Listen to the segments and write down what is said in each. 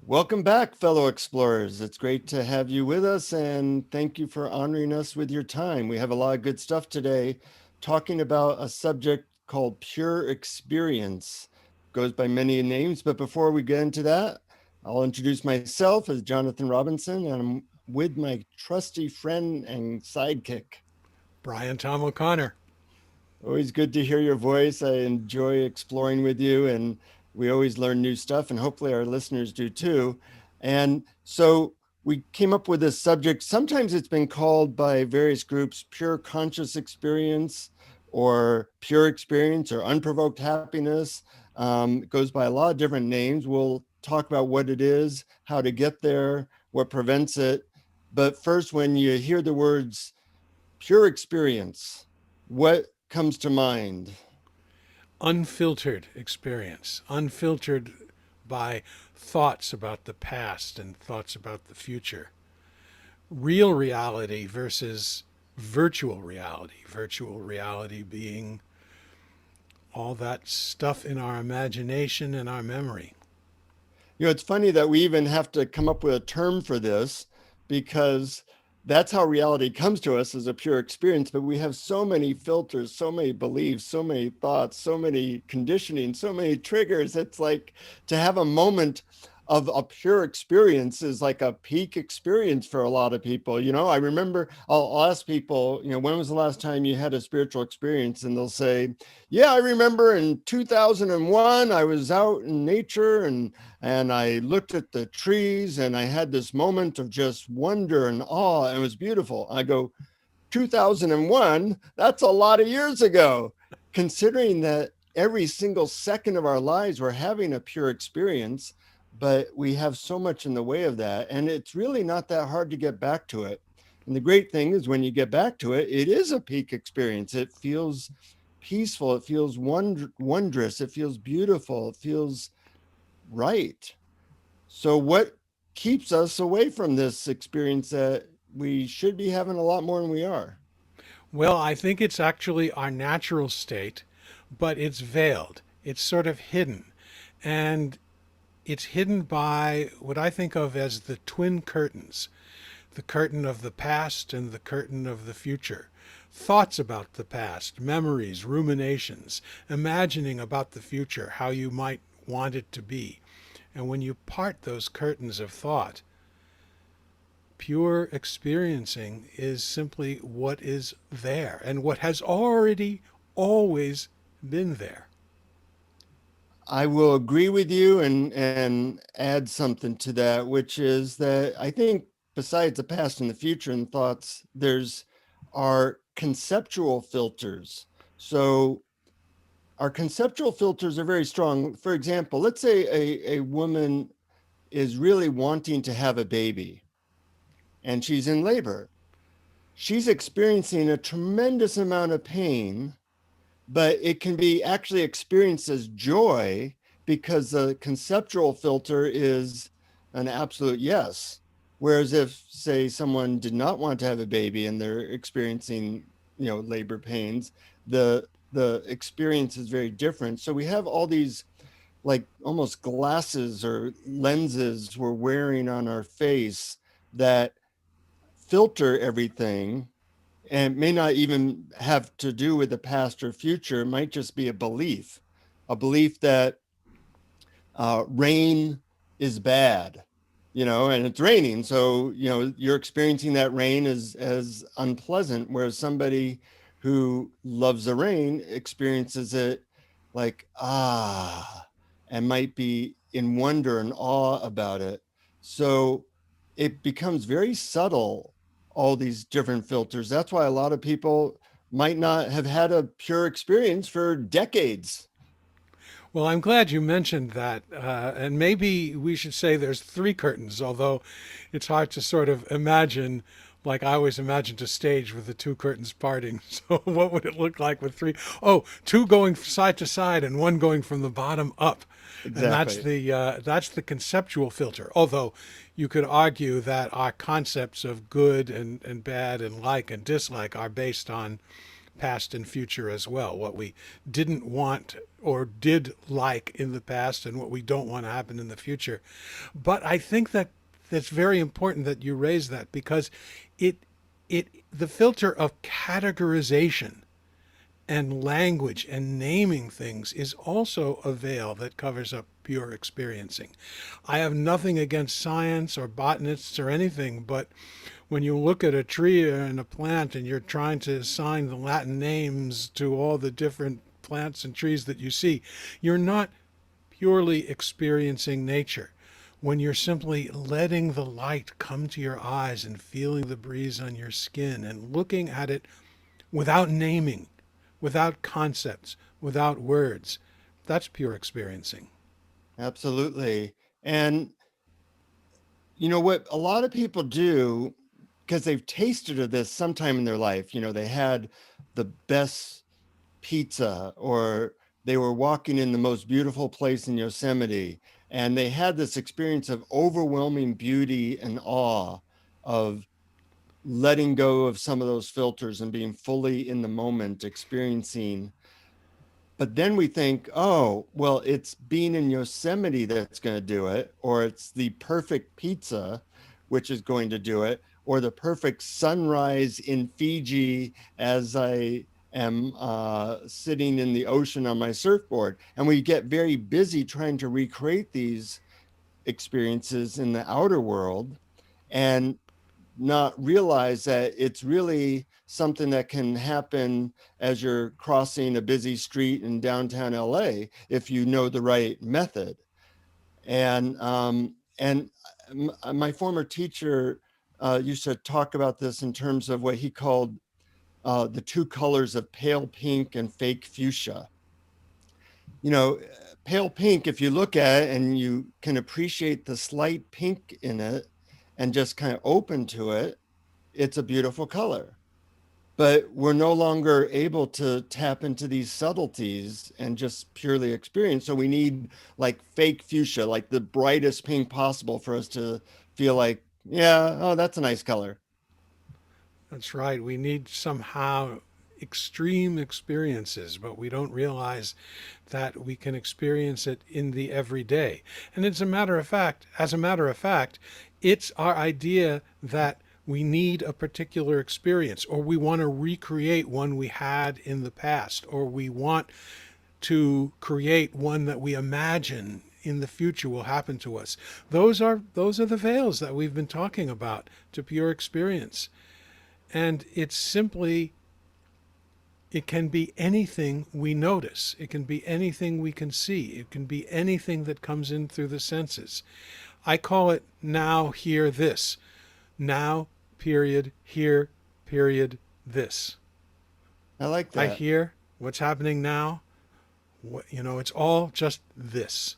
Welcome back, fellow explorers. It's great to have you with us, and thank you for honoring us with your time. We have a lot of good stuff today, talking about a subject called pure experience. Goes by many names, but before we get into that, I'll introduce myself as Jonathan Robinson, and I'm with my trusty friend and sidekick. BrianTomO'Connor. Always good to hear your voice. I enjoy exploring with you, and we always learn new stuff, and hopefully our listeners do too. And so we came up with this subject. Sometimes it's been called by various groups pure conscious experience, or pure experience, or unprovoked happiness. It goes by a lot of different names. We'll talk about what it is, how to get there, what prevents it. But first, when you hear the words pure experience, what comes to mind? Unfiltered experience, unfiltered by thoughts about the past and thoughts about the future. Real reality versus virtual reality being all that stuff in our imagination and our memory. It's funny that we even have to come up with a term for this, because that's how reality comes to us as a pure experience. But we have so many filters, so many beliefs, so many thoughts, so many conditioning, so many triggers. It's like to have a moment of a pure experience is like a peak experience for a lot of people. I remember I'll ask people, when was the last time you had a spiritual experience? And they'll say, yeah, I remember in 2001, I was out in nature, and I looked at the trees, and I had this moment of just wonder and awe, and it was beautiful. I go, 2001, that's a lot of years ago. Considering that every single second of our lives we're having a pure experience, but we have so much in the way of that. And it's really not that hard to get back to it. And the great thing is, when you get back to it, it is a peak experience. It feels peaceful. It feels wondrous. It feels beautiful. It feels right. So, what keeps us away from this experience that we should be having a lot more than we are? Well, I think it's actually our natural state, but it's veiled. It's sort of hidden. And it's hidden by what I think of as the twin curtains, the curtain of the past and the curtain of the future. Thoughts about the past, memories, ruminations, imagining about the future, how you might want it to be. And when you part those curtains of thought, pure experiencing is simply what is there and what has already always been there. I will agree with you, and add something to that, which is that I think besides the past and the future and thoughts, there's our conceptual filters. So our conceptual filters are very strong. For example, let's say a woman is really wanting to have a baby, and she's in labor. She's experiencing a tremendous amount of pain, but it can be actually experienced as joy, because the conceptual filter is an absolute yes. Whereas if, say, someone did not want to have a baby and they're experiencing, labor pains, the experience is very different. So we have all these, like, almost glasses or lenses we're wearing on our face that filter everything, and may not even have to do with the past or future. It might just be a belief that rain is bad, and it's raining. So, you're experiencing that rain as unpleasant, whereas somebody who loves the rain experiences it like, and might be in wonder and awe about it. So it becomes very subtle, all these different filters. That's why a lot of people might not have had a pure experience for decades. Well, I'm glad you mentioned that. And maybe we should say there's three curtains, although it's hard to sort of imagine, like I always imagined a stage with the two curtains parting. So, what would it look like with three? Oh, two going side to side and one going from the bottom up. And Exactly. that's the conceptual filter. Although you could argue that our concepts of good and bad and like and dislike are based on past and future as well, what we didn't want or did like in the past and what we don't want to happen in the future. But I think that that's very important that you raise that, because it the filter of categorization and language and naming things is also a veil that covers up pure experiencing. I have nothing against science or botanists or anything, but when you look at a tree and a plant and you're trying to assign the Latin names to all the different plants and trees that you see, you're not purely experiencing nature. When you're simply letting the light come to your eyes and feeling the breeze on your skin and looking at it without naming, without concepts, without words, that's pure experiencing. Absolutely. And you know what a lot of people do, because they've tasted of this sometime in their life, they had the best pizza, or they were walking in the most beautiful place in Yosemite, and they had this experience of overwhelming beauty and awe, of letting go of some of those filters and being fully in the moment, experiencing. But then we think, oh, well, it's being in Yosemite that's going to do it, or it's the perfect pizza, which is going to do it, or the perfect sunrise in Fiji as I am sitting in the ocean on my surfboard. And we get very busy trying to recreate these experiences in the outer world, and not realize that it's really something that can happen as you're crossing a busy street in downtown LA if you know the right method. And my former teacher used to talk about this in terms of what he called the two colors of pale pink and fake fuchsia. You know, pale pink, if you look at it and you can appreciate the slight pink in it and just kind of open to it, it's a beautiful color. But we're no longer able to tap into these subtleties and just purely experience. So we need like fake fuchsia, like the brightest pink possible, for us to feel like, yeah, oh, that's a nice color. That's right. We need somehow extreme experiences, but we don't realize that we can experience it in the everyday. And as a matter of fact, it's our idea that we need a particular experience, or we want to recreate one we had in the past, or we want to create one that we imagine in the future will happen to us. Those are the veils that we've been talking about to pure experience. And it's simply, it can be anything we notice. It can be anything we can see. It can be anything that comes in through the senses. I call it now, here, this. Now, period, here, period, this. I like I that. hear what's happening now. It's all just this.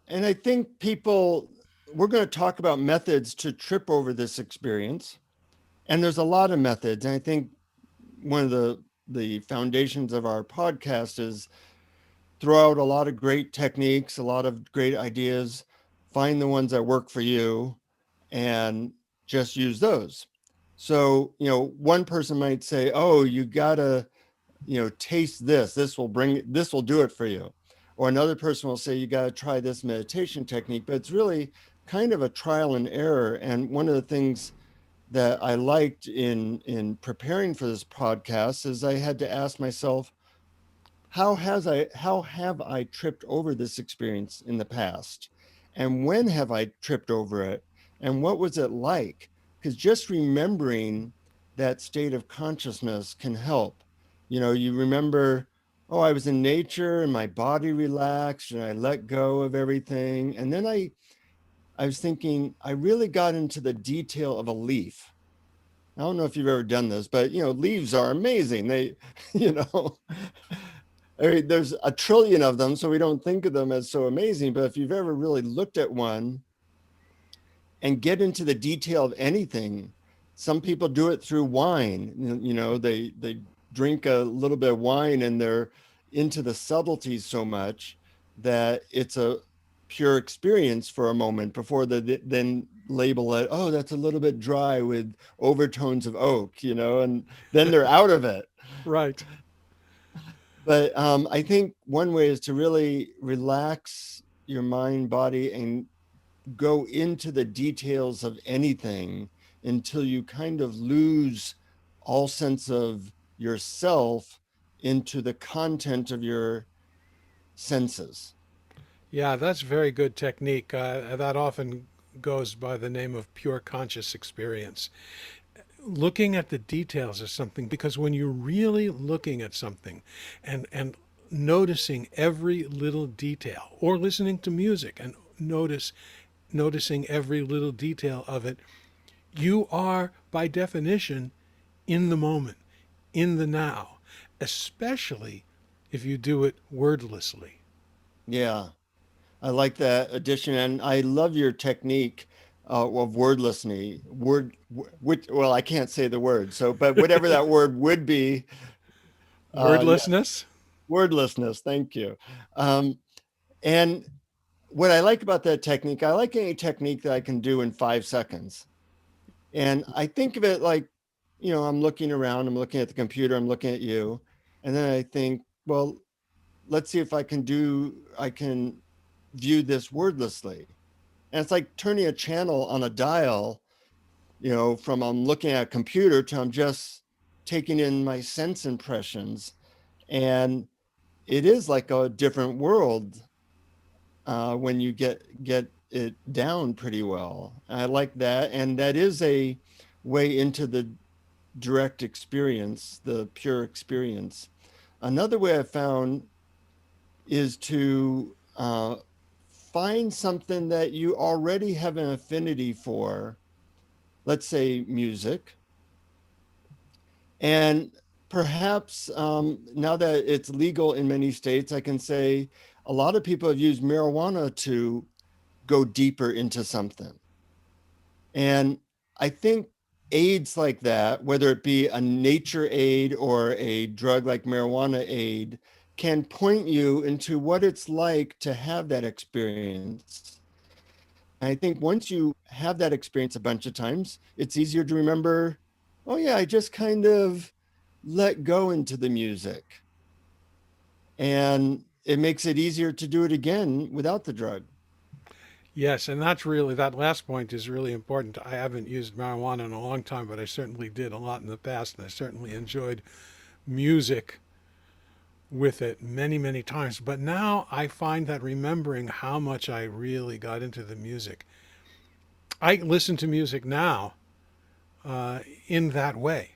And I think we're going to talk about methods to trip over this experience. And there's a lot of methods. And I think one of the foundations of our podcast is throw out a lot of great techniques, a lot of great ideas, find the ones that work for you, and just use those. So, one person might say, oh, you gotta, taste this. This will do it for you. Or another person will say, you gotta try this meditation technique. But it's really kind of a trial and error. And one of the things that I liked in preparing for this podcast is I had to ask myself, how have I tripped over this experience in the past? And when have I tripped over it? And what was it like? Because just remembering that state of consciousness can help. You remember, oh, I was in nature and my body relaxed and I let go of everything. And then I was thinking, I really got into the detail of a leaf. I don't know if you've ever done this, but leaves are amazing. They, you know, I mean, there's a trillion of them, so we don't think of them as so amazing. But if you've ever really looked at one and get into the detail of anything, some people do it through wine. They drink a little bit of wine and they're into the subtleties so much that it's a pure experience for a moment before then label it, oh, that's a little bit dry with overtones of oak, and then they're out of it. Right. But I think one way is to really relax your mind, body, and go into the details of anything until you kind of lose all sense of yourself into the content of your senses. Yeah, that's very good technique. That often goes by the name of pure conscious experience. Looking at the details of something, because when you're really looking at something and noticing every little detail, or listening to music and noticing every little detail of it, you are by definition in the moment, in the now, especially if you do it wordlessly. Yeah, I like that addition, and I love your technique of wordlessness. Which, well, I can't say the word, so but whatever that word would be, yes, Wordlessness? wordlessness. Thank you. Um, and what I like about that technique, I like any technique that I can do in 5 seconds. And I think of it like, I'm looking around, I'm looking at the computer, I'm looking at you, and then I think, well, let's see if I can view this wordlessly. And it's like turning a channel on a dial, from I'm looking at a computer to I'm just taking in my sense impressions. And it is like a different world when you get it down pretty well. I like that, and that is a way into the direct experience, the pure experience. Another way I found is to find something that you already have an affinity for, let's say music, and perhaps now that it's legal in many states, I can say a lot of people have used marijuana to go deeper into something. And I think aids like that, whether it be a nature aid or a drug like marijuana aid, can point you into what it's like to have that experience. And I think once you have that experience a bunch of times, it's easier to remember, oh, yeah, I just kind of let go into the music. And it makes it easier to do it again without the drug. Yes, and that's really, that last point is really important. I haven't used marijuana in a long time, but I certainly did a lot in the past, and I certainly enjoyed music with it many, many times. But now I find that remembering how much I really got into the music, I listen to music now in that way.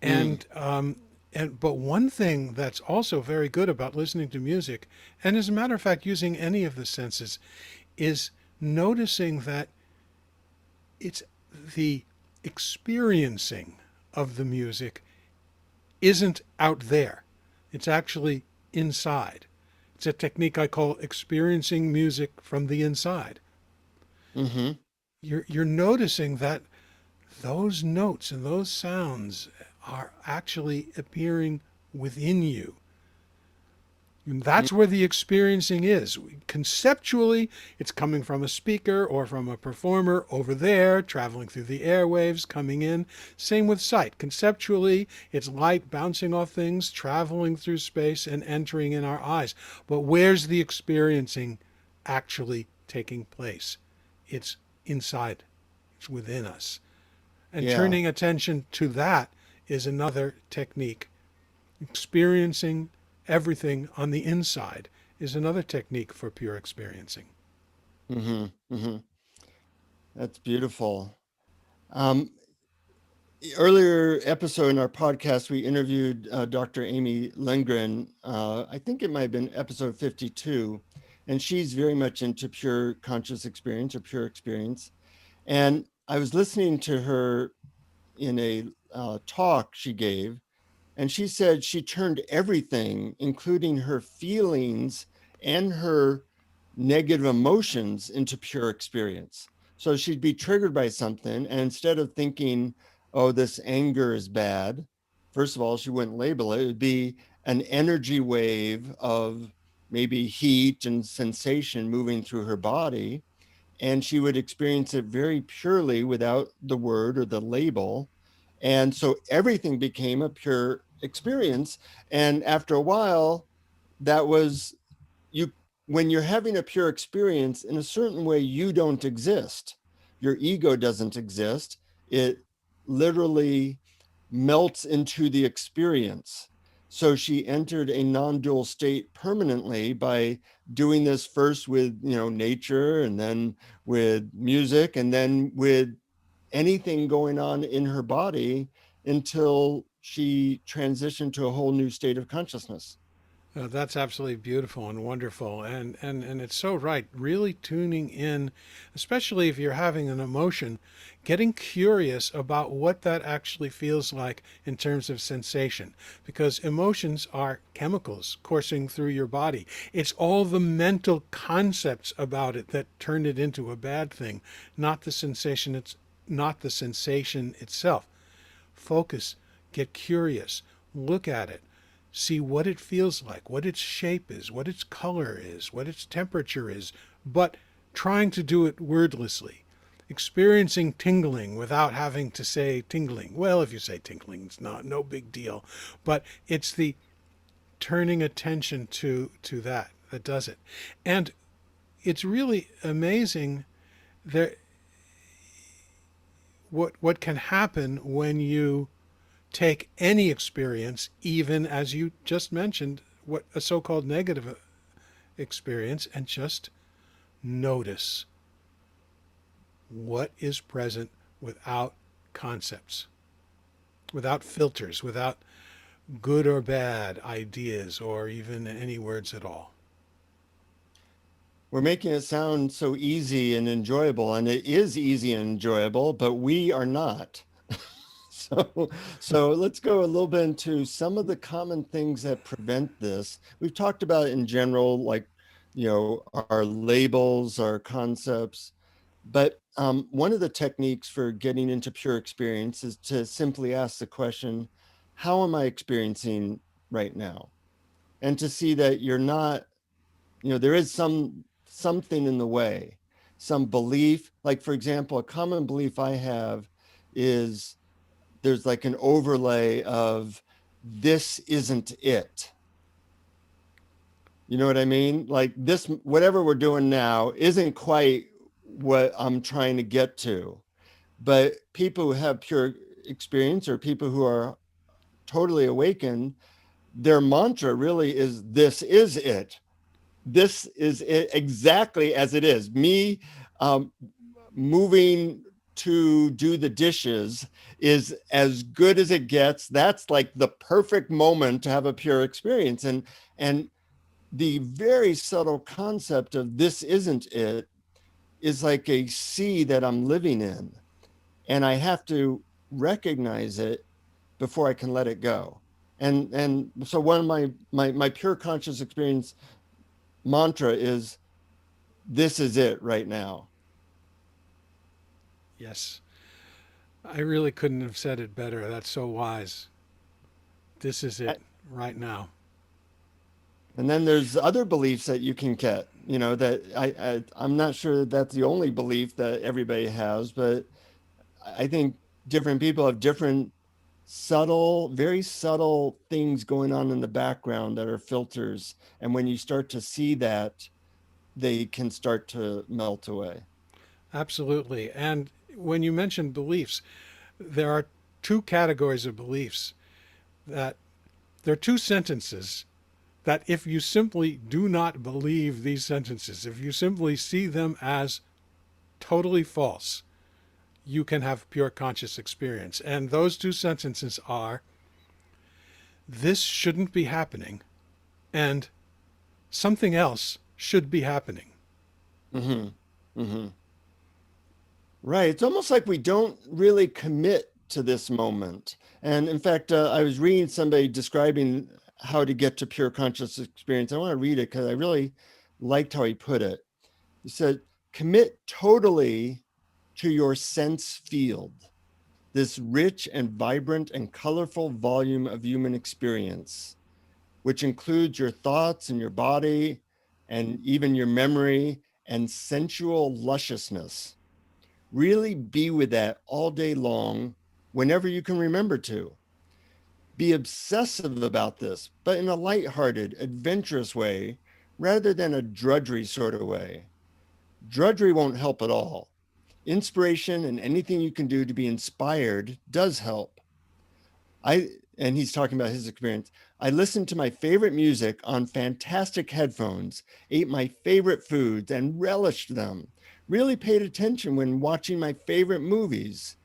Mm, And but one thing that's also very good about listening to music, and as a matter of fact, using any of the senses, is noticing that it's the experiencing of the music isn't out there. It's actually inside. It's a technique I call experiencing music from the inside. mm-hmm. You're noticing that those notes and those sounds are actually appearing within you. And that's where the experiencing is. Conceptually, it's coming from a speaker or from a performer over there, traveling through the airwaves, coming in. Same with sight. Conceptually, it's light bouncing off things, traveling through space, and entering in our eyes. But where's the experiencing actually taking place? It's inside, it's within us. And Yeah. turning attention to that is another technique. Experiencing everything on the inside is another technique for pure experiencing. Mm-hmm. Mm-hmm. That's beautiful. Um, Earlier episode in our podcast, we interviewed Dr. Amy Lindgren. I think it might have been episode 52, and she's very much into pure conscious experience or pure experience. And I was listening to her in a talk she gave, and she said she turned everything, including her feelings and her negative emotions, into pure experience. So she'd be triggered by something. And instead of thinking, oh, this anger is bad, first of all, she wouldn't label it. It would be an energy wave of maybe heat and sensation moving through her body. and she would experience it very purely without the word or the label. And so everything became a pure experience. And after a while, that was you when you're having a pure experience in a certain way, you don't exist. Your ego doesn't exist. It literally melts into the experience. So she entered a non-dual state permanently by doing this first with, nature, and then with music, and then with anything going on in her body, until she transitioned to a whole new state of consciousness. That's absolutely beautiful and wonderful, and it's so right. Really tuning in, especially if you're having an emotion, getting curious about what that actually feels like in terms of sensation, because emotions are chemicals coursing through your body. It's all the mental concepts about it that turn it into a bad thing, not the sensation. It's not the sensation itself. Focus, get curious, look at it, see what it feels like, what its shape is, what its color is, what its temperature is, but trying to do it wordlessly. Experiencing tingling without having to say tingling. Well, if you say tingling, it's not no big deal, but it's the turning attention to that does it. And it's really amazing there what can happen when you take any experience, even as you just mentioned, what a so-called negative experience, and just notice what is present without concepts, without filters, without good or bad ideas, or even any words at all. We're making it sound so easy and enjoyable, and it is easy and enjoyable, but we are not. So let's go a little bit into some of the common things that prevent this. We've talked about in general, like, our labels, our concepts, but one of the techniques for getting into pure experience is to simply ask the question, how am I experiencing right now? And to see that you're not, there is something in the way, some belief. Like, for example, a common belief I have is there's like an overlay of, this isn't it. You know what I mean? Like, this, whatever we're doing now isn't quite what I'm trying to get to. But people who have pure experience, or people who are totally awakened, their mantra really is, this is it. This is it exactly as it is. Me um, moving to do the dishes is as good as it gets. That's like the perfect moment to have a pure experience. And the very subtle concept of, this isn't it, is like a sea that I'm living in, and I have to recognize it before I can let it go. And so one of my pure conscious experience mantra is, this is it right now. Yes, I really couldn't have said it better. That's so wise. This is it right now. And then there's other beliefs that you can get, that I'm not sure that that's the only belief that everybody has, but I think different people have different subtle, very subtle things going on in the background that are filters. And when you start to see that, they can start to melt away. Absolutely. And when you mention beliefs, there are two categories of beliefs that there are two sentences that if you simply do not believe these sentences, if you simply see them as totally false, you can have pure conscious experience. And those two sentences are, this shouldn't be happening, and something else should be happening. Mm-hmm. Mm-hmm. Right. It's almost like we don't really commit to this moment. And in fact, I was reading somebody describing how to get to pure conscious experience. I want to read it because I really liked how he put it. He said, commit totally to your sense field, this rich and vibrant and colorful volume of human experience, which includes your thoughts and your body and even your memory and sensual lusciousness. Really be with that all day long, whenever you can remember to. Be obsessive about this, but in a lighthearted, adventurous way, rather than a drudgery sort of way. Drudgery won't help at all. Inspiration and anything you can do to be inspired does help. I and he's talking about his experience. I listened to my favorite music on fantastic headphones, ate my favorite foods and relished them. Really paid attention when watching my favorite movies.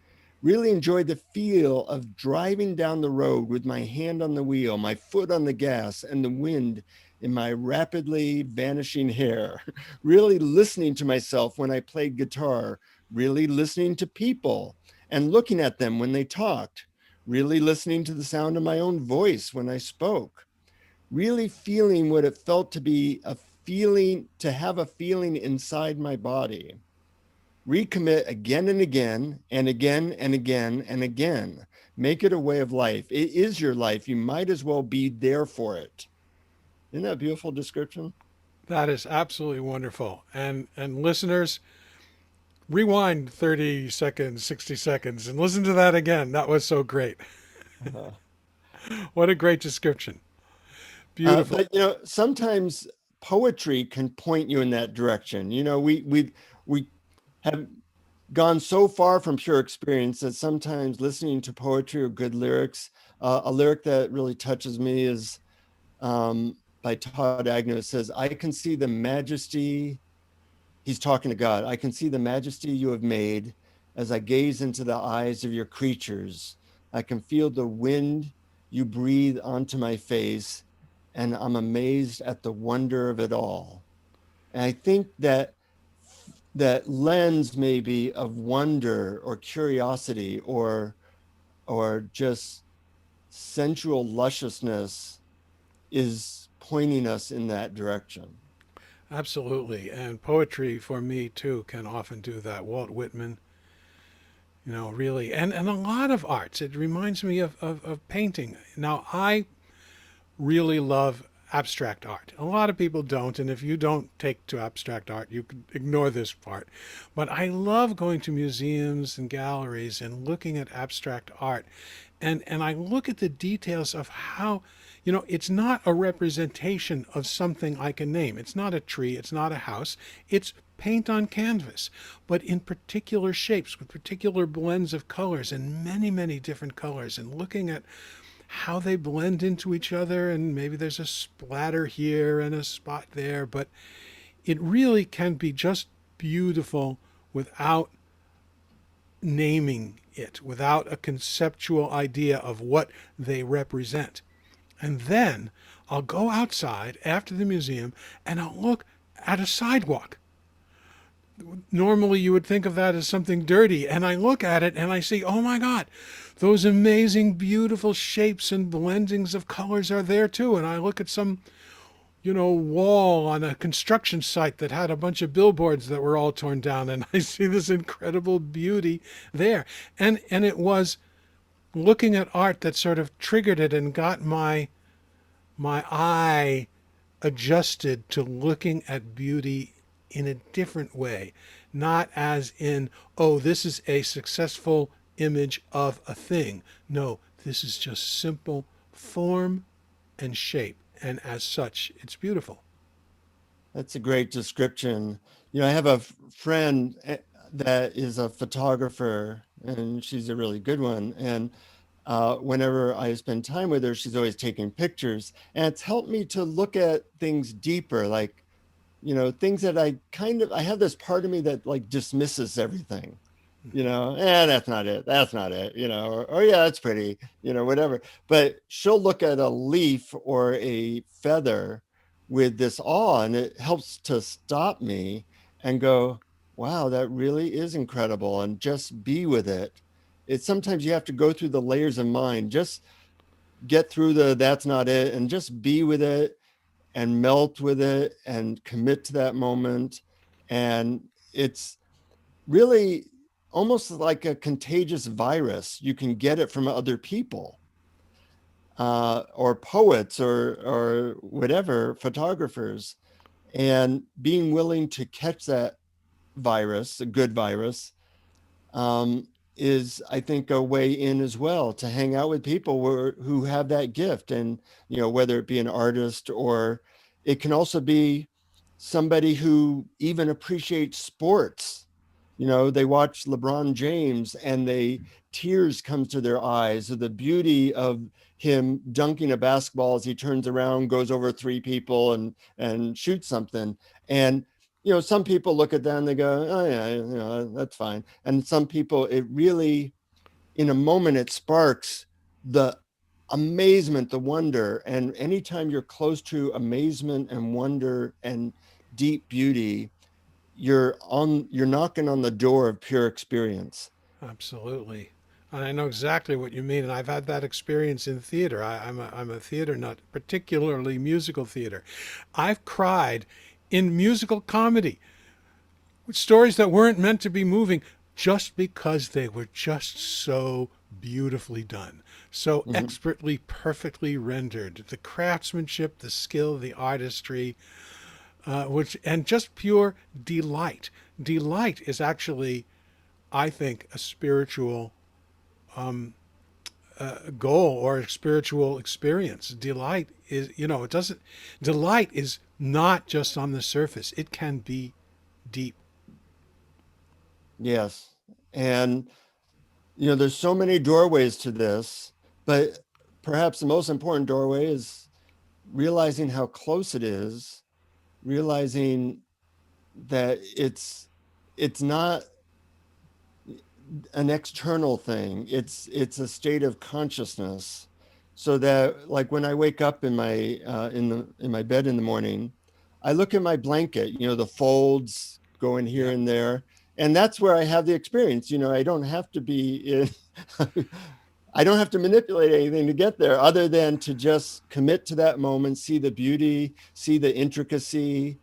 Really enjoyed the feel of driving down the road with my hand on the wheel, my foot on the gas, and the wind in my rapidly vanishing hair. Really listening to myself when I played guitar. Really listening to people and looking at them when they talked. Really listening to the sound of my own voice when I spoke, really feeling what it felt to be a feeling, to have a feeling inside my body. Recommit again and again and again and again and again. Make it a way of life. It is your life. You might as well be there for it. Isn't that a beautiful description? That is absolutely wonderful. And listeners, rewind 30 seconds, 60 seconds, and listen to that again. That was so great. Uh, What a great description. Beautiful. but sometimes poetry can point you in that direction. We have gone so far from pure experience that sometimes listening to poetry or good lyrics, a lyric that really touches me is by Todd Agnew. It says, I can see the majesty, he's talking to God, I can see the majesty you have made as I gaze into the eyes of your creatures. I can feel the wind you breathe onto my face, and I'm amazed at the wonder of it all. And I think that lens maybe of wonder or curiosity or just sensual lusciousness is pointing us in that direction. Absolutely. And poetry for me too can often do that. Walt Whitman, really. And a lot of arts. It reminds me of painting. Now, I really love abstract art. A lot of people don't, and if you don't take to abstract art, you can ignore this part. But I love going to museums and galleries and looking at abstract art. And I look at the details of how, it's not a representation of something I can name. It's not a tree, it's not a house, it's paint on canvas, but in particular shapes with particular blends of colors and many, many different colors, and looking at how they blend into each other, and maybe there's a splatter here and a spot there, but it really can be just beautiful without naming it, without a conceptual idea of what they represent. And then I'll go outside after the museum and I'll look at a sidewalk. Normally you would think of that as something dirty, and I look at it and I see, oh my God, those amazing, beautiful shapes and blendings of colors are there too. And I look at some, wall on a construction site that had a bunch of billboards that were all torn down, and I see this incredible beauty there. And it was looking at art that sort of triggered it and got my eye adjusted to looking at beauty in a different way, not as in, oh, this is a successful image of a thing. No, this is just simple form and shape, and as such, it's beautiful. That's a great description. I have a friend that is a photographer, and she's a really good one. And whenever I spend time with her, she's always taking pictures, and it's helped me to look at things deeper, like things that I have this part of me that like dismisses everything. That's not it. That's not it. Or yeah, that's pretty. Whatever. But she'll look at a leaf or a feather with this awe, and it helps to stop me and go, wow, that really is incredible, and just be with it. It's sometimes you have to go through the layers of mind, just get through the that's not it, and just be with it and melt with it and commit to that moment. And it's really almost like a contagious virus. You can get it from other people, or poets or whatever, photographers. and being willing to catch that virus, a good virus, um, is, I think, a way in as well, to hang out with people who have that gift. And, whether it be an artist, or it can also be somebody who even appreciates sports. They watch LeBron James and tears come to their eyes of the beauty of him dunking a basketball as he turns around, goes over three people, and shoots something. And some people look at that and they go, oh yeah, that's fine. And some people, it really, in a moment, it sparks the amazement, the wonder. And anytime you're close to amazement and wonder and deep beauty, you're knocking on the door of pure experience. Absolutely. And I know exactly what you mean, and I've had that experience in theater. I'm a theater nut, particularly musical theater. I've cried in musical comedy with stories that weren't meant to be moving, just because they were just so beautifully done, so Mhm. expertly, perfectly rendered. The craftsmanship, the skill, the artistry, which and just pure delight. Delight is actually, I think, a spiritual goal or a spiritual experience. Delight is, it doesn't. Delight is not just on the surface. It can be deep. Yes. And there's so many doorways to this, but perhaps the most important doorway is realizing how close it is, realizing that it's not an external thing. It's a state of consciousness. So that, like, when I wake up in my bed in the morning, I look at my blanket, the folds going here Yep. and there, and that's where I have the experience. I don't have to be in I don't have to manipulate anything to get there, other than to just commit to that moment, see the beauty, see the intricacy,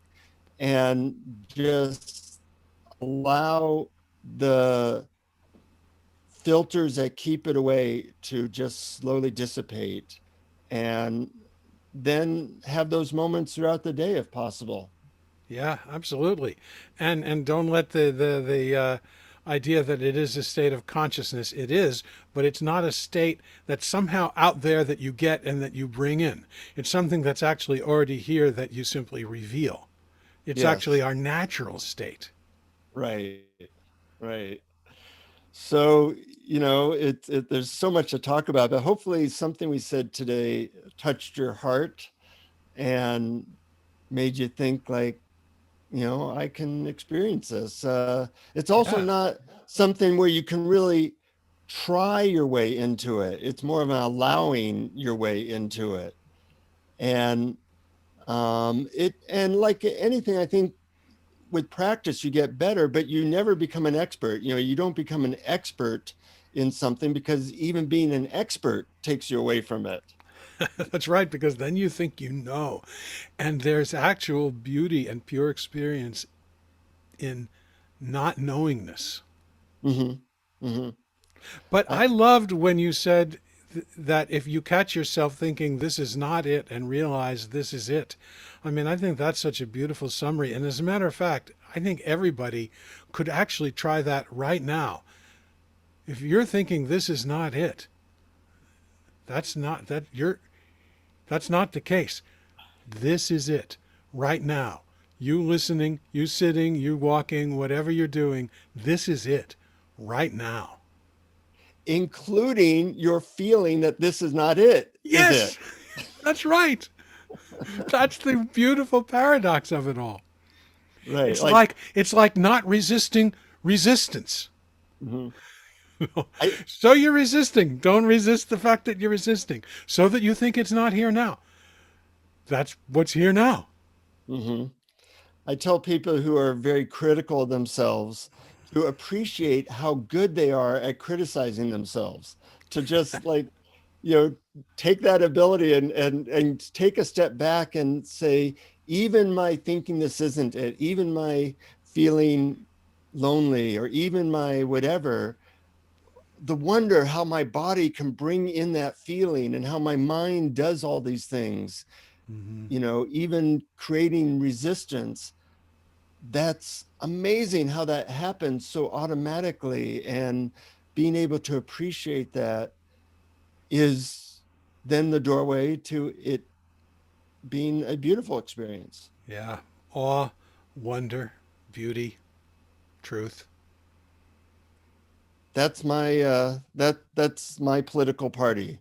and just allow the filters that keep it away to just slowly dissipate, and then have those moments throughout the day if possible. Yeah, absolutely. And don't let the idea that it is a state of consciousness. It is, but it's not a state that's somehow out there that you get and that you bring in. It's something that's actually already here that you simply reveal. It's actually Yes, our natural state. right, right. So, there's so much to talk about, but hopefully something we said today touched your heart and made you think, like, I can experience this. It's also Yeah. not something where you can really try your way into it. It's more of an allowing your way into it. And like anything, I think with practice you get better, but you never become an expert. You don't become an expert in something, because even being an expert takes you away from it. That's right, because then you think you know. And there's actual beauty and pure experience in not knowingness. Hmm. Hmm. But I, I loved when you said that if you catch yourself thinking this is not it and realize this is it. I mean, I think that's such a beautiful summary. And as a matter of fact, I think everybody could actually try that right now. If you're thinking this is not it, that's not the case. This is it right now. You listening, you sitting, you walking, whatever you're doing, this is it right now. including your feeling that this is not it, is Yes, it? that's right. That's the beautiful paradox of it all. Right. It's Like, like it's like not resisting resistance. mhm. I, So you're resisting. Don't resist the fact that you're resisting. So that you think it's not here now. That's what's here now. mhm. I tell people who are very critical of themselves to appreciate how good they are at criticizing themselves, to just, like, you know, take that ability and take a step back and say, even my thinking this isn't it, even my feeling lonely, or even my whatever, the wonder how my body can bring in that feeling, and how my mind does all these things. Mm-hmm. Even creating resistance. That's amazing how that happens so automatically. And being able to appreciate that is then the doorway to it being a beautiful experience. Yeah. Awe, wonder, beauty, truth. That's my political party.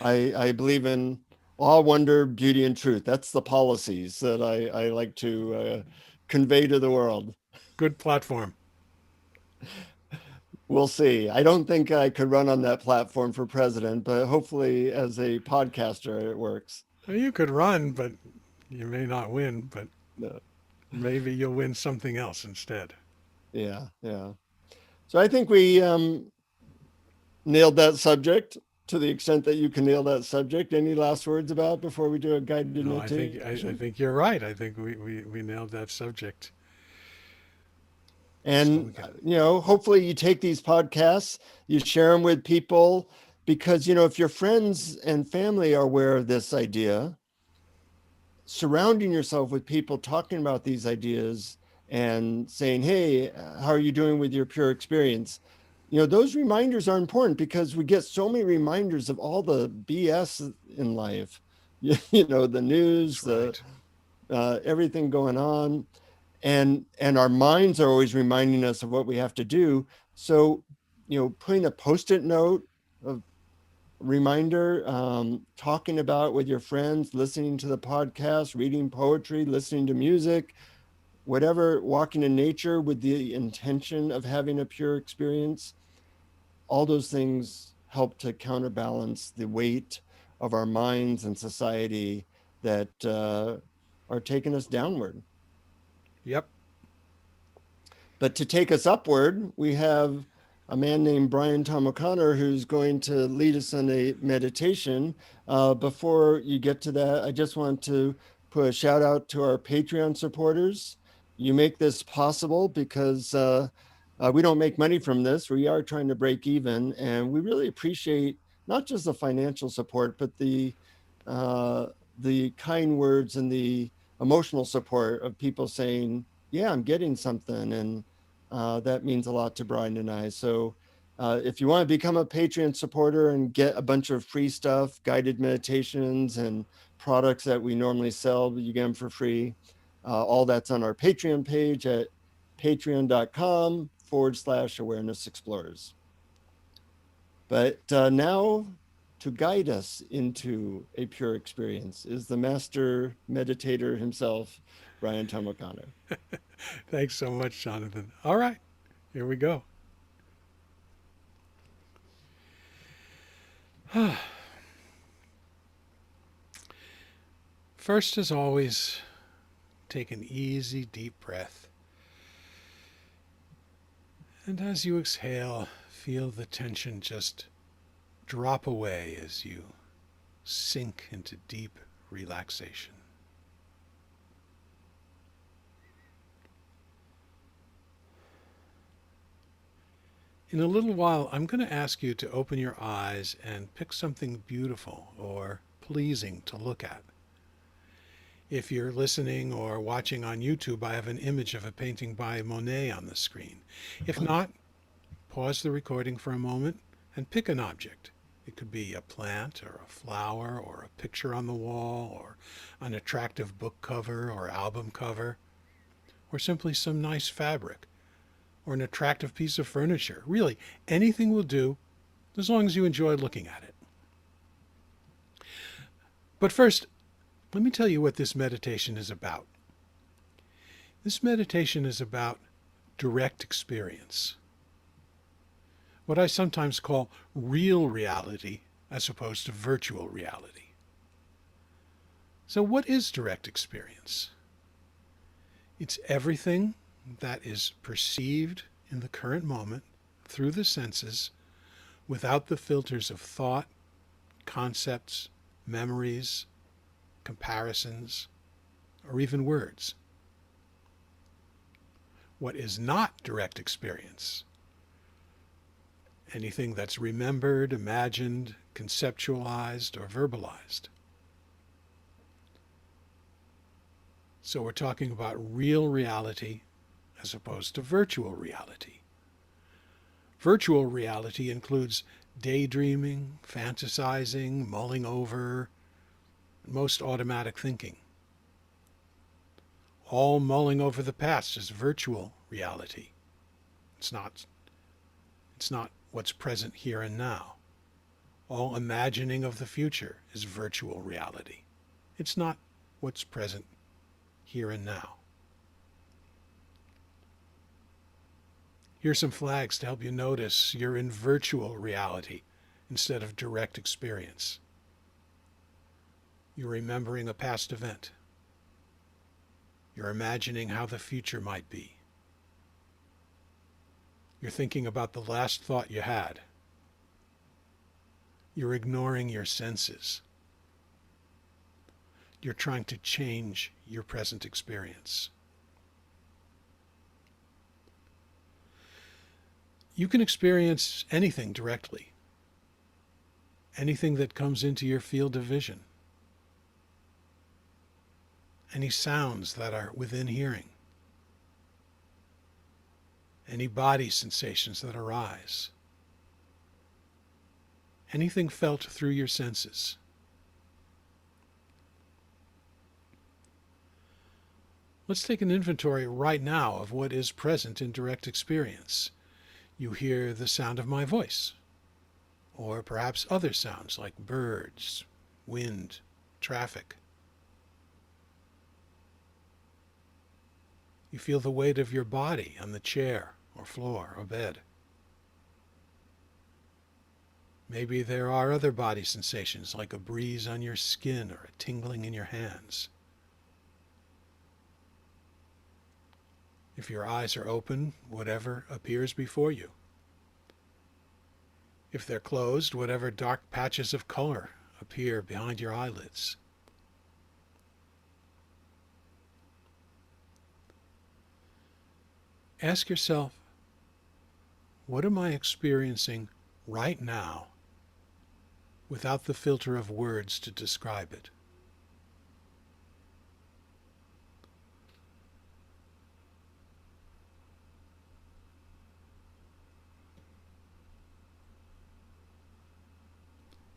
I believe in awe, wonder, beauty, and truth. That's the policies that I like to convey to the world. Good platform. We'll see. I don't think I could run on that platform for president, but hopefully as a podcaster it works. Well, you could run, but you may not win, but No. maybe you'll win something else instead. Yeah, yeah. So I think we nailed that subject to the extent that you can nail that subject. Any last words about before we do a guided No, I meditation? think you're right. I think we nailed that subject. So we And, can. hopefully you take these podcasts, you share them with people, because, if your friends and family are aware of this idea, surrounding yourself with people talking about these ideas and saying, hey, how are you doing with your pure experience? Those reminders are important because we get so many reminders of all the BS in life, the news, That's the right. everything going on, and our minds are always reminding us of what we have to do. So putting a post-it note of reminder, talking about with your friends, listening to the podcast, reading poetry, listening to music, whatever, walking in nature with the intention of having a pure experience, all those things help to counterbalance the weight of our minds and society that are taking us downward. Yep. But to take us upward, we have a man named BrianTomO'Connor who's going to lead us in a meditation. Before you get to that, I just want to put a shout out to our Patreon supporters. You make this possible because we don't make money from this. We are trying to break even, and we really appreciate not just the financial support, but uh, the kind words and the emotional support of people saying, "Yeah, I'm getting something," and that means a lot to Brian and I. So if you want to become a Patreon supporter and get a bunch of free stuff, guided meditations and products that we normally sell, you get them for free. All that's on our Patreon page at patreon.com/awareness explorers. But now to guide us into a pure experience is the master meditator himself, BrianTomO'Connor. Thanks so much, Jonathan. All right, here we go. First, as always, take an easy, deep breath. And as you exhale, feel the tension just drop away as you sink into deep relaxation. In a little while, I'm going to ask you to open your eyes and pick something beautiful or pleasing to look at. If you're listening or watching on YouTube, I have an image of a painting by Monet on the screen. If not, pause the recording for a moment and pick an object. It could be a plant or a flower or a picture on the wall or an attractive book cover or album cover or simply some nice fabric or an attractive piece of furniture. Really, anything will do as long as you enjoy looking at it. But first, let me tell you what this meditation is about. This meditation is about direct experience, what I sometimes call real reality as opposed to virtual reality. So, what is direct experience? It's everything that is perceived in the current moment through the senses without the filters of thought, concepts, memories, comparisons, or even words. What is not direct experience? Anything that's remembered, imagined, conceptualized, or verbalized. So we're talking about real reality as opposed to virtual reality. Virtual reality includes daydreaming, fantasizing, mulling over, most automatic thinking. All mulling over the past is virtual reality. It's not what's present here and now. All imagining of the future is virtual reality. It's not what's present here and now. Here's some flags to help you notice you're in virtual reality instead of direct experience. You're remembering a past event. You're imagining how the future might be. You're thinking about the last thought you had. You're ignoring your senses. You're trying to change your present experience. You can experience anything directly, anything that comes into your field of vision, any sounds that are within hearing, any body sensations that arise, anything felt through your senses. Let's take an inventory right now of what is present in direct experience. You hear the sound of my voice, or perhaps other sounds like birds, wind, traffic. You feel the weight of your body on the chair or floor or bed. Maybe there are other body sensations like a breeze on your skin or a tingling in your hands. If your eyes are open, whatever appears before you. If they're closed, whatever dark patches of color appear behind your eyelids. Ask yourself, what am I experiencing right now without the filter of words to describe it?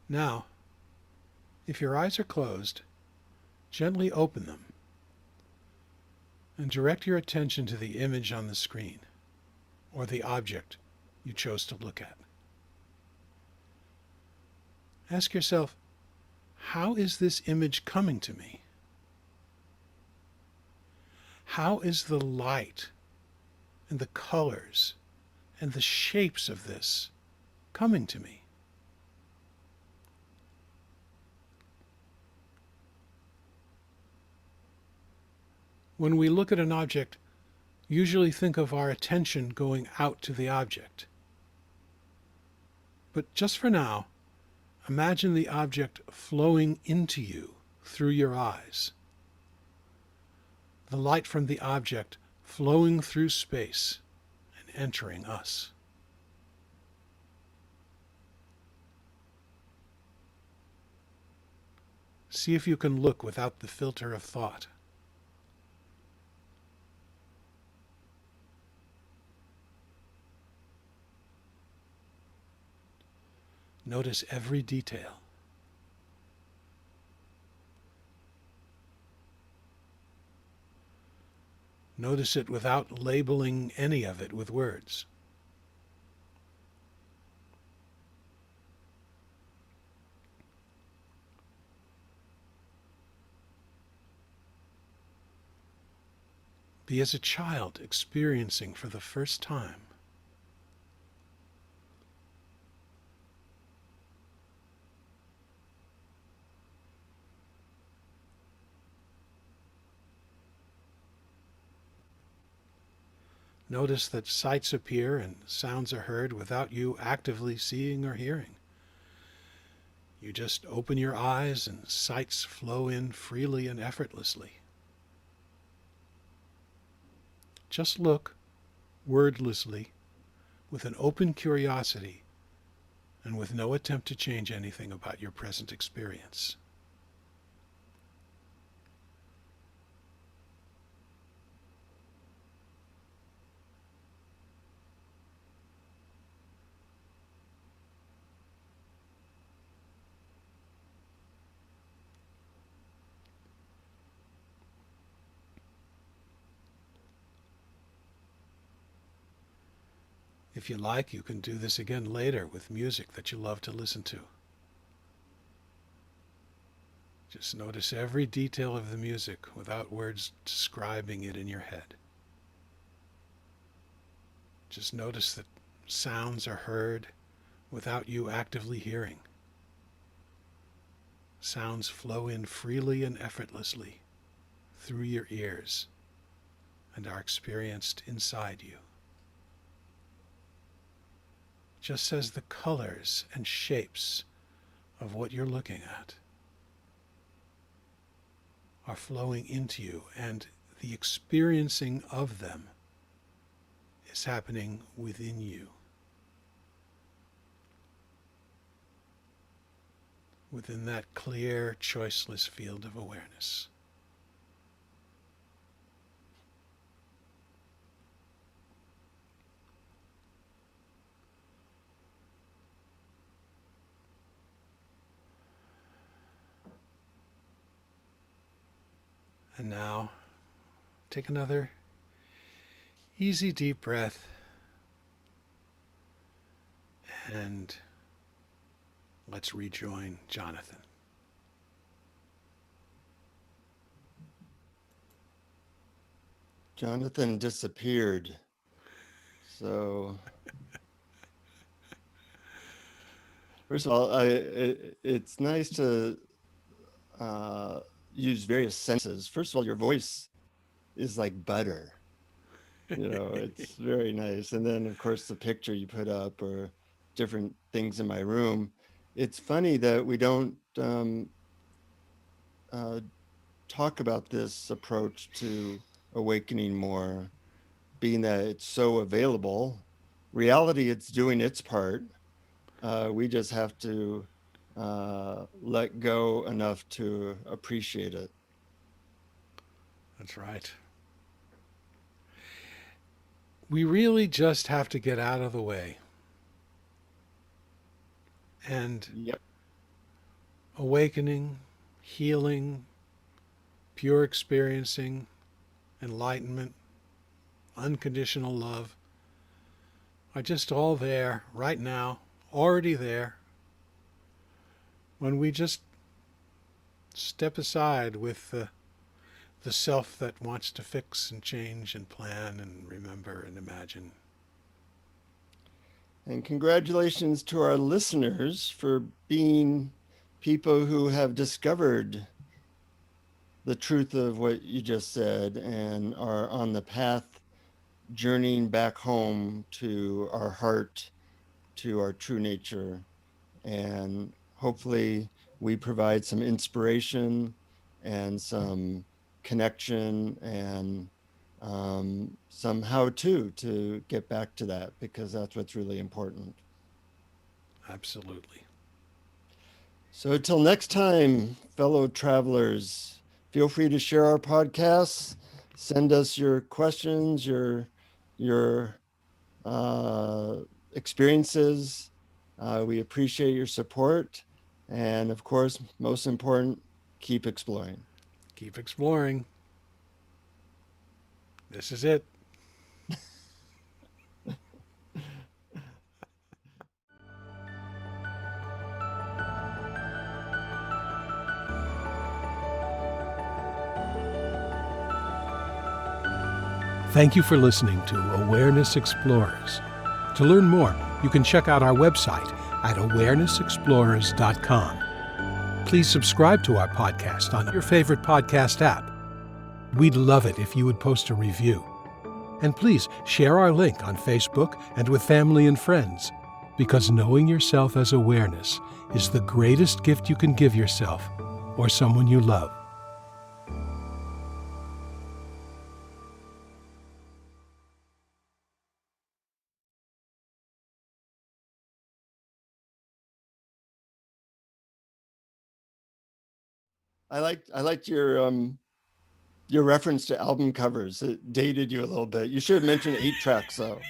Now, if your eyes are closed, gently open them and direct your attention to the image on the screen or the object you chose to look at. Ask yourself, how is this image coming to me? How is the light and the colors and the shapes of this coming to me? When we look at an object, usually think of our attention going out to the object. But just for now, imagine the object flowing into you through your eyes. The light from the object flowing through space and entering us. See if you can look without the filter of thought. Notice every detail. Notice it without labeling any of it with words. Be as a child experiencing for the first time. Notice that sights appear and sounds are heard without you actively seeing or hearing. You just open your eyes and sights flow in freely and effortlessly. Just look, wordlessly, with an open curiosity and with no attempt to change anything about your present experience. If you like, you can do this again later with music that you love to listen to. Just notice every detail of the music without words describing it in your head. Just notice that sounds are heard without you actively hearing. Sounds flow in freely and effortlessly through your ears and are experienced inside you. Just as the colors and shapes of what you're looking at are flowing into you, and the experiencing of them is happening within you, within that clear, choiceless field of awareness. And now, take another easy deep breath and let's rejoin Jonathan. Jonathan disappeared. So, first of all, it's nice to use various senses. First of all, your voice is like butter. It's very nice. And then, of course, the picture you put up or different things in my room. It's funny that we don't uh, talk about this approach to awakening more, being that it's so available. Reality, it's doing its part. We just have to let go enough to appreciate it. That's right. We really just have to get out of the way. And Yep. awakening, healing, pure experiencing, enlightenment, unconditional love are just all there right now, already there. When we just step aside with the self that wants to fix and change and plan and remember and imagine. And congratulations to our listeners for being people who have discovered the truth of what you just said and are on the path journeying back home to our heart, to our true nature. And hopefully, we provide some inspiration and some connection and some how to get back to that, because that's what's really important. Absolutely. So, until next time, fellow travelers, feel free to share our podcasts. Send us your questions, your uh, experiences. We appreciate your support. And of course, most important, keep exploring. Keep exploring. This is it. Thank you for listening to Awareness Explorers. To learn more, you can check out our website at awarenessexplorers.com. Please subscribe to our podcast on your favorite podcast app. We'd love it if you would post a review. And please share our link on Facebook and with family and friends, because knowing yourself as awareness is the greatest gift you can give yourself or someone you love. I liked your reference to album covers. It dated you a little bit. You should have mentioned 8 tracks though.